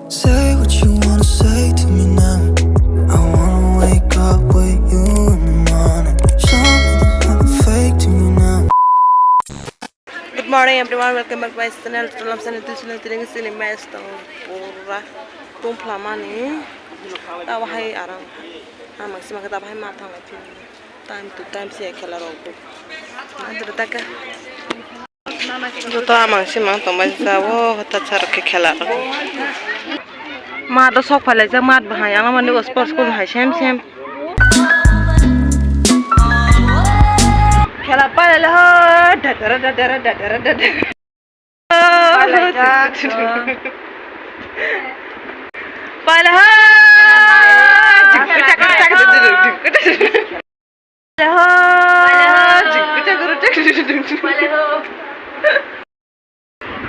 Say what you wanna say to me now. I wanna wake up with you in the morning. Show me there's nothing fake to me now. Good morning everyone, welcome back to my channel. Dalam channel itu channel tiring sini mes tang pura tung pelama ni. Tahu hai arang, maksimal kita hai matang lagi. Time to time sih khela rogo. Nanti tak ke? Jota maksimal tombak jawo kita cari ke khela rogo. Mat do sok phale jak mat bahai ang mani sports school hai sem khela pale le ho dadara pale jak pale ho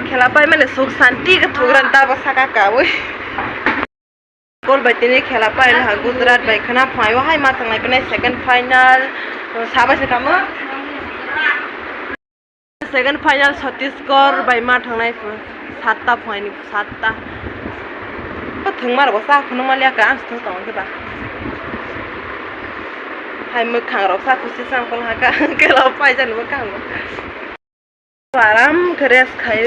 khela pai mane suk santi ka thugran ta ba saka ka oi gol baitini khela pai la Gujarat bai khana phai wa hai ma tangai bane second final sabas kamu second final Chhattisgarh bai ma thangnai 7ta point 7ta pa thungmar ba sa khunu ma lia ka ang thung tong ke ba hai mực khang rok sa khusi sang kol ha ka khela pai jan mực khang aram kres khai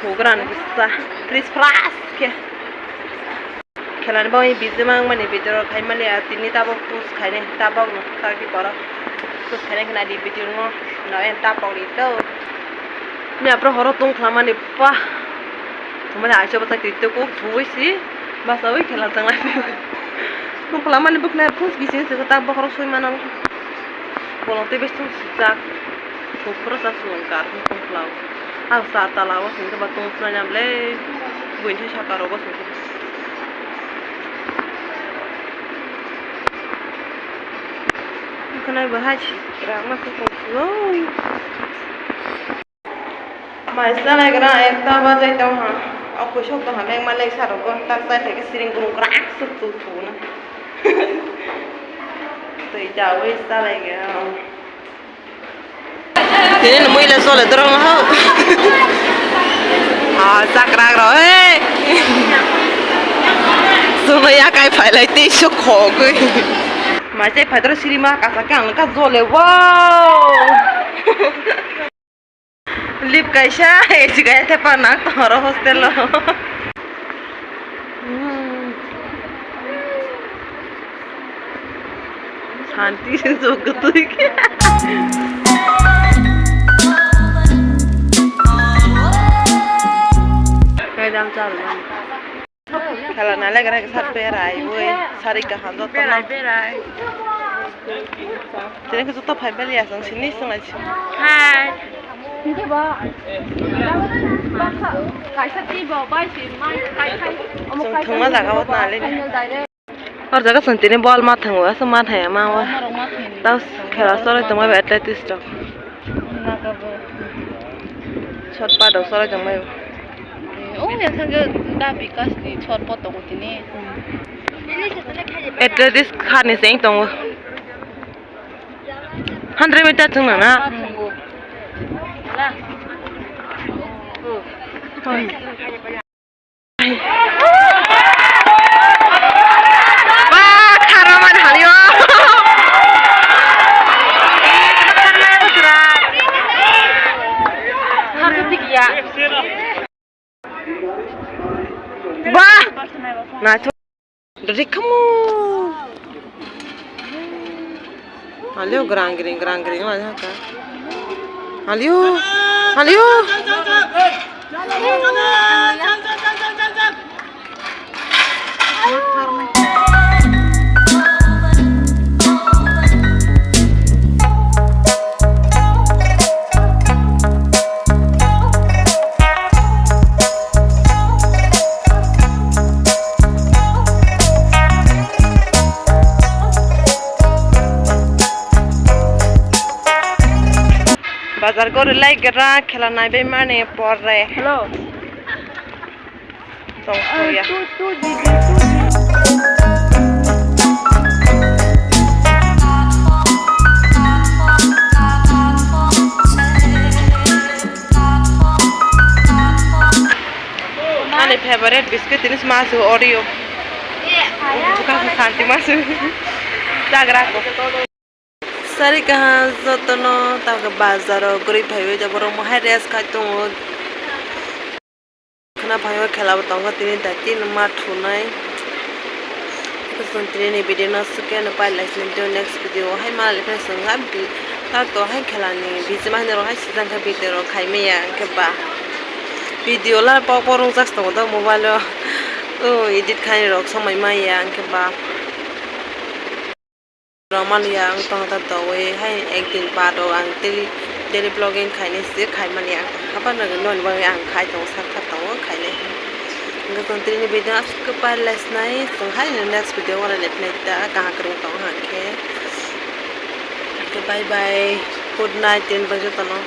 thugran kissa tris fras ke खेलाने बाव बीजे मांग मने बीजर खाई मले तिनी ताबो पुस खाने ताबाव न ताकि पर पुस खाने खना दी बीजर न एन ताबाव ली तो मैं अपरो हरो तुम खामाने पा तुमने आइसो बता तितो को थुइसी बस अबै खेला तंगला तुम खामाने बुकने पुस गिसे से ताबाव हरो सोय मानन बोलते बेस्तु जा थुप्रो सा सुंकार तुम खाव आ सा तालाव सिंग बा तुम सुनामले बुइनसे साकारो बस Kenai bahas, kerana masih kosong. Masa lagi kerana ekta baca itu ha, aku syok tu ha, memang malai saru ko, tak saya lagi sering gurung kerak sutu tu na. Tu jauh ista lagi. Ini nemu ilah soal terang ha. Ah, sakrak roh. Semua ya kai pilot itu syok kau. Macam pada sirima kasakan angkat zole wow lip kaisa juga ya tepa nak thoro hostel lo शांति से सो गतो के दाम चालू kalau nala gara sar perai boy sari ka hando perai jadi ke tutup hai beli asang sini sungai hai ini ba kaisa ti ba bai si mai kai kai omo kai thuma jaga wat na le और जगह संती ने ball मार थंगवा सब मार है मावा तब खेला सर तुम्हारे एथलेटिक्स तो छत पादो sir जमायो Oh ya sangat dah bikas di short potong ini. Atletis kan ni seng tong. 100 meter tu mana? Wah, karaman halio. Harus tiga. Bah, nah tu, dari kamu, halio gerang gering macam apa? Halio. Bazar go relay gerak khela nai be mane por re hello tong ya my favorite biscuit ini masuk Oreo. Bukan santi masuk. Jagra ko. Sari kahan zotono tao ke bazaro guri bhaiwe jaboro mohai res khatung. Khana bhaiwe khela batong tini dati nama thunai. Kesun tini video na suke na pai like next video hai mal pe sangam bi ta to hai khelani bijma ne ro hai sidan ka video ro khai me ya ke ba. Video la pa porong jas to da mobile edit khai ro samai mai ya ke ba. Roman yang tong ta to we hai acting pa do ang daily blogging khai ne se khai man ya apa na non wa ang khai to sak ka to khai ne. Kesun tini video ke pai last night song hai next video wala let net da ka karung tong ha ke. Bye bye. Good night in bajo tono.